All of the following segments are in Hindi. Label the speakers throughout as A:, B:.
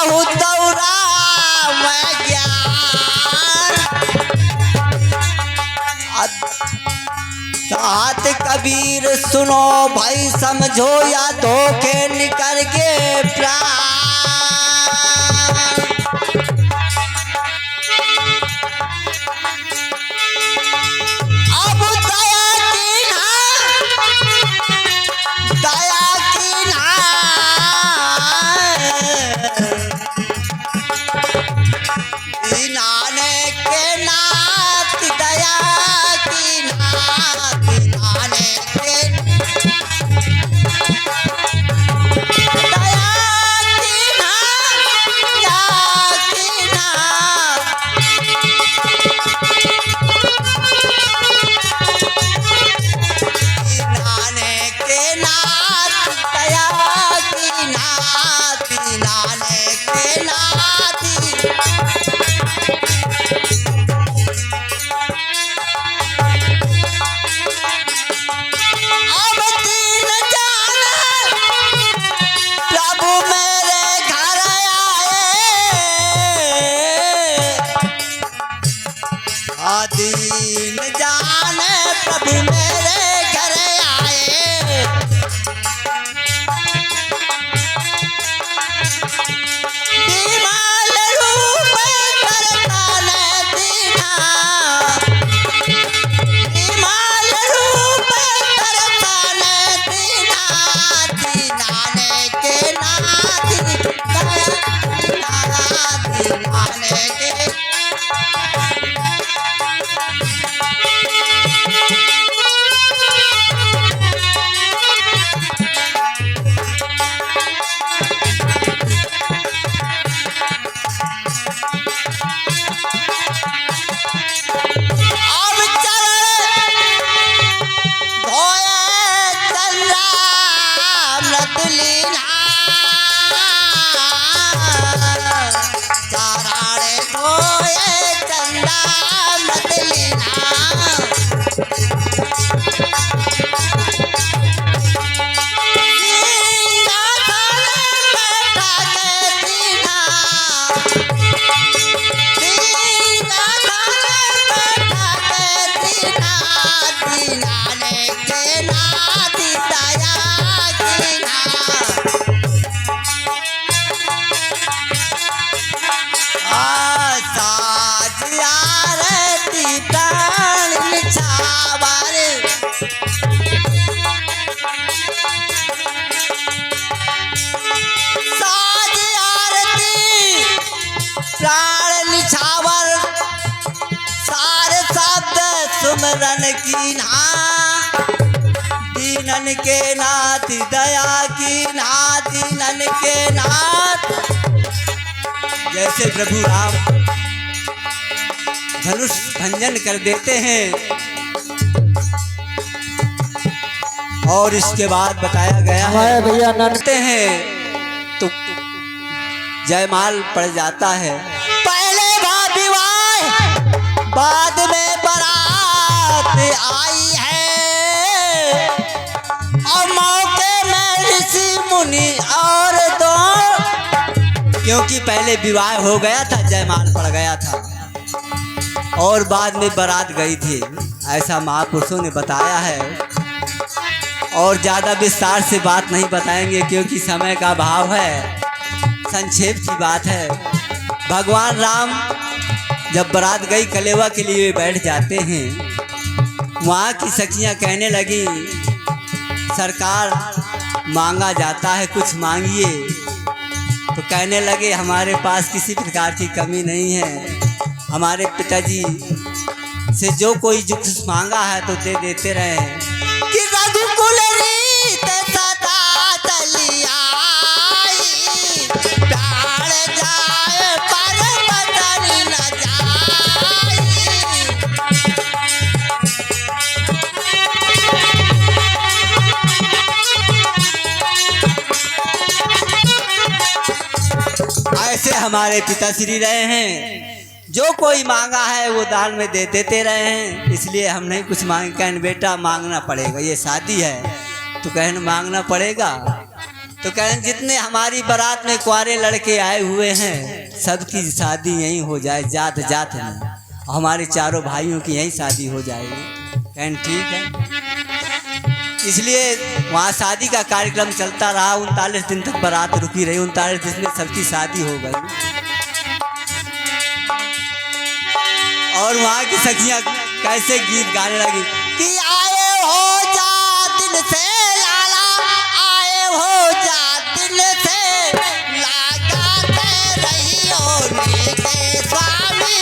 A: बहुत दौड़ा मैं ज्ञान साथ कबीर सुनो भाई समझो या धोखे निकल के प्राण। अब दया की ना नाने के नाथ दया की नाथ नाने के दया की नाथ नाने के नाथ दया की नाथ नाने के नाथ। दीन जाने प्रभु मेरे घर आए। बीमार रूप करताने दीना बीमार रूप करताने दीना दीनाने के नाथ दीनाने के प्राण निछावर सारे शब्द सुमरन की ना दीनन के नाथ दया की ना दीनन के नाथ। जैसे प्रभु राम धनुष भंजन कर देते हैं और इसके बाद बताया गया है
B: भैया
A: नटते हैं तो जयमाल पड़ जाता है। पहले विवाह बाद में बारात आई है और मौके में ऋषि मुनि और दो, क्योंकि पहले विवाह हो गया था जयमाल पड़ गया था और बाद में बारात गई थी, ऐसा महापुरुषों ने बताया है। और ज़्यादा विस्तार से बात नहीं बताएंगे क्योंकि समय का अभाव है, संक्षेप की बात है। भगवान राम जब बारात गई कलेवा के लिए बैठ जाते हैं, वहाँ की सखियाँ कहने लगी सरकार मांगा जाता है कुछ मांगिए। तो कहने लगे हमारे पास किसी प्रकार की कमी नहीं है, हमारे पिताजी से जो कोई कुछ मांगा है तो दे देते रहे कि रघुकुल रीत सदा चली आई, प्राण जाए पर बदन न जाए। ऐसे हमारे पिताश्री रहे हैं, जो कोई मांगा है वो दान में दे देते रहे हैं, इसलिए हम नहीं कुछ मांगे। कहने बेटा मांगना पड़ेगा, ये शादी है तो कहने मांगना पड़ेगा। तो कहें जितने हमारी बारात में कुंवारे लड़के आए हुए हैं सबकी शादी यहीं हो जाए, जात जात में, हमारे चारों भाइयों की यहीं शादी हो जाएगी। कहें ठीक है। इसलिए वहाँ शादी का कार्यक्रम चलता रहा। 39 दिन तक बारात रुकी रही। 39 दिन में सबकी शादी हो गई और वहाँ की सखियाँ कैसे गीत गाने लगी कि आए हो जा दिल से लाला, आए हो जा दिल से लगाते रहियो नीके स्वामी,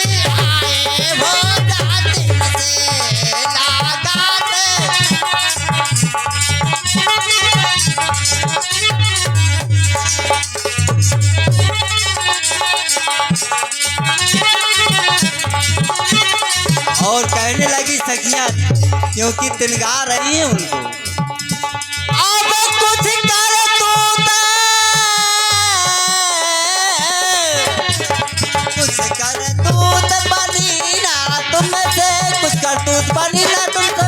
A: आए हो जा दिल से लगाते। और कहने लगी सखियां क्योंकि तिलगा रही हैं उनको, अब कुछ कर कुछ करतूत बनी ना तुमसे, कुछ करतूत बनी ना तुमसे,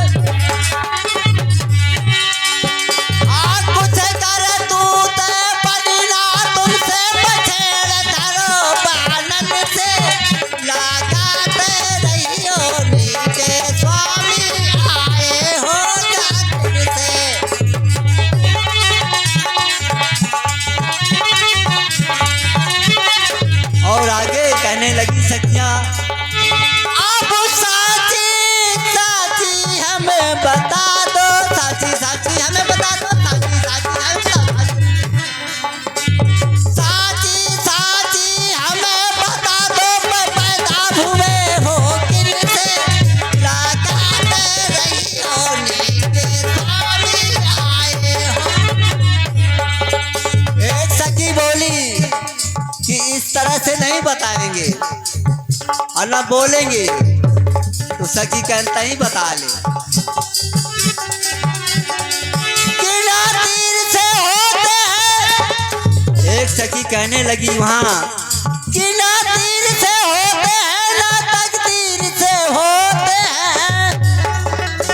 A: कुछ करतूत बनी ना तुमसे, पछेड़ धरो बानन से लगाते रहियो नीके स्वामी, आए हो जा दिल से। और आगे कहने लगी सखियां अब साची साची हमें बता दो, साची साची हमें बता दो, साची साची हमें बता दो, साची साची हमें बता दो, पैदा हुए हो किन से लगाते रहियो नीके स्वामी, आए हो। एक सखी बोली कि इस तरह से नहीं बताएंगे और ना बोलेंगे, तो सखी कहता ही बता ले कि ना तीर से होते हैं। एक सखी कहने लगी वहां कि ना तीर से होते हैं, ना तकदीर से होते हैं।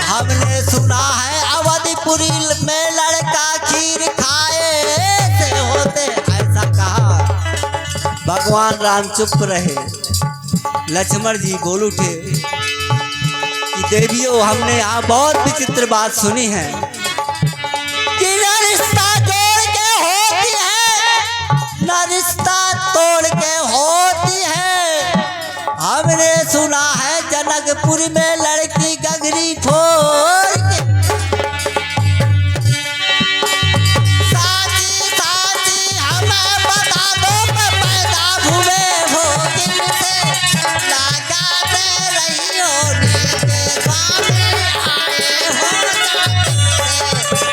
A: हमने सुना है अवधपुरी में लड़का खीर खाए से होते हैं, ऐसा कहा। भगवान राम चुप रहे। लक्ष्मण जी बोल उठे कि देवियों हमने यहाँ बहुत विचित्र बात सुनी है कि न रिश्ता जोड़ के होती है, न रिश्ता तोड़ के होती है। हमने सुना है जनकपुर में लड़की गगरी फोड़ के, साची साची हमें बता दो, पैदा हुए हो किन से लगाते रहियो नीके स्वामी, आए हो जा दिल से।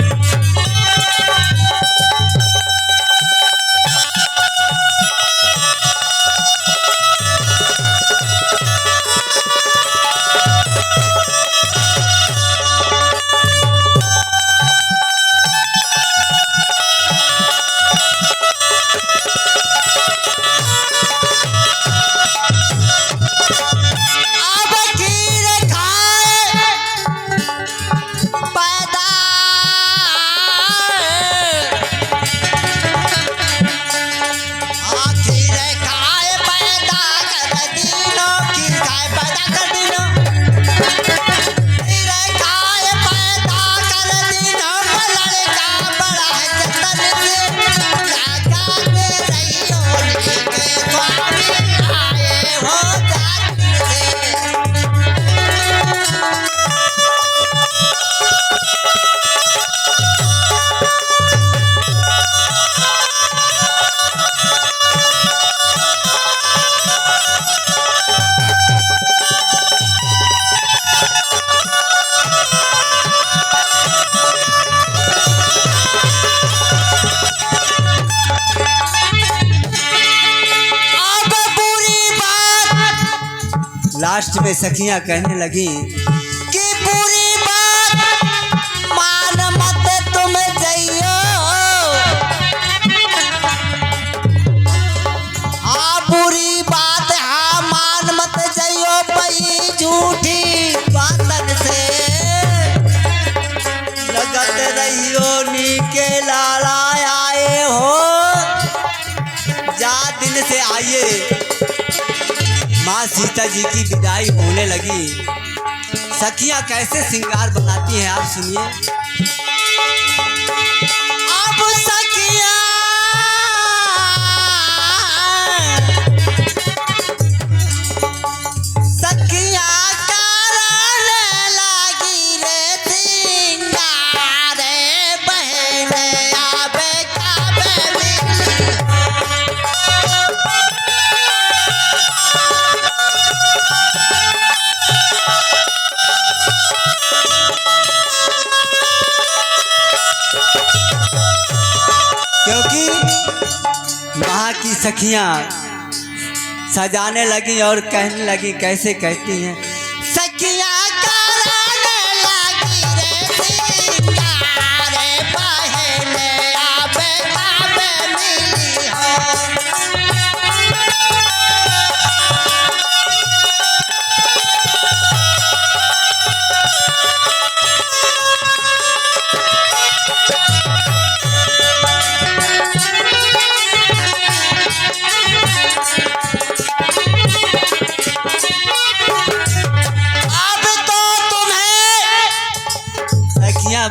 A: अब खीर खाए पैदा, खीर खाए पैदा कर दीनो, खीर खाए पैदा कर दीनो, खीर खाए पैदा कर दीनो, लड़का बड़ा है जतन से लगाते रहियो नीके स्वामी, आए हो जा दिल से। अब बुरी बात लास्ट में सखियां कहने लगी कि बुरी बात मान मत तुम जइयो, हाँ बुरी बात हाँ मान मत जइयो, पई झूठी बातन से लगत रहियो नीके लाला, आए से आइए माँ सीता जी की विदाई होने लगी। सखियां कैसे श्रृंगार बनाती हैं आप सुनिए। अब सखियां क्योंकि वहाँ की सखियाँ सजाने लगी और कहने लगी, कैसे कहती हैं, सखियाँ कराने लगी रे श्रृंगार बहने आबे आबे मिली हो।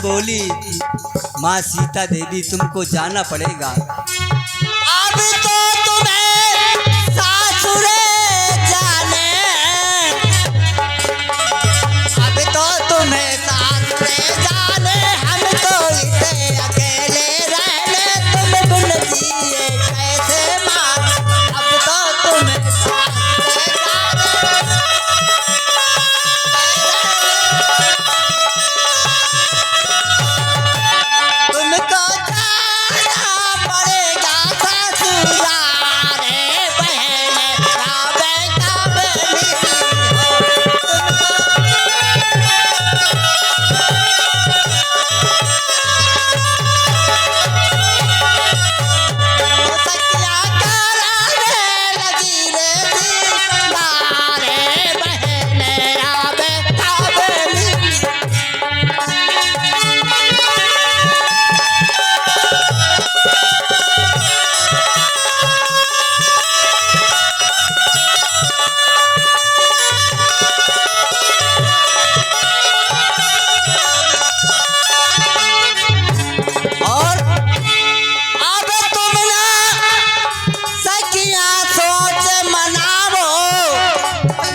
A: बोली, माँ सीता देवी तुमको जाना पड़ेगा। अब तो तुम्हें सासुरे जाने, अब तो तुम्हें सासुरे जाने, हम तो इसे अकेले रहने, तुम बिन जिए कैसे माँ। अब तो तुम्हें सासुरे जाने,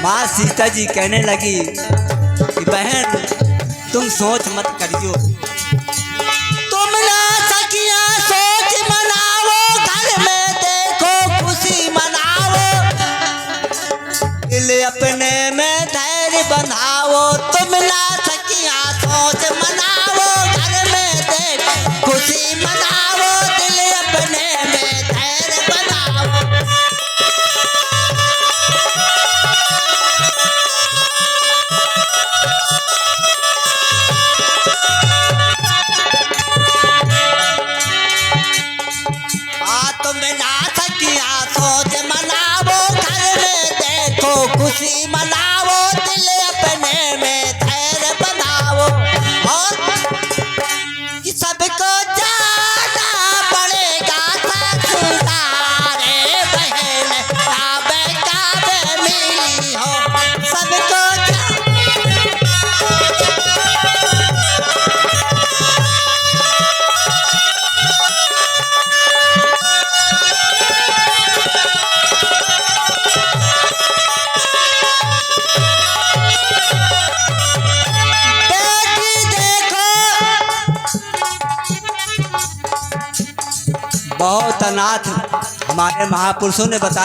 A: माँ सीता जी कहने लगी कि बहन तुम सोच मत करियो, तुम ना सखियाँ सोच मनाओ, घर में देखो खुशी मनाओ, दिल अपने में धैर्य बंधाओ। तुम ना सखियाँ सोच मनाओ, घर में देखो खुशी मनाओ, दिल अपने में धैर्य बंधाओ। खुशी मनाओ, दिल अपने में धैर्य बनाओ, और कि सबको जाना पड़ेगा ससुराल बहन काबे काबे मिली हो। सबको बहुत अनाथ हमारे महापुरुषों ने बताया।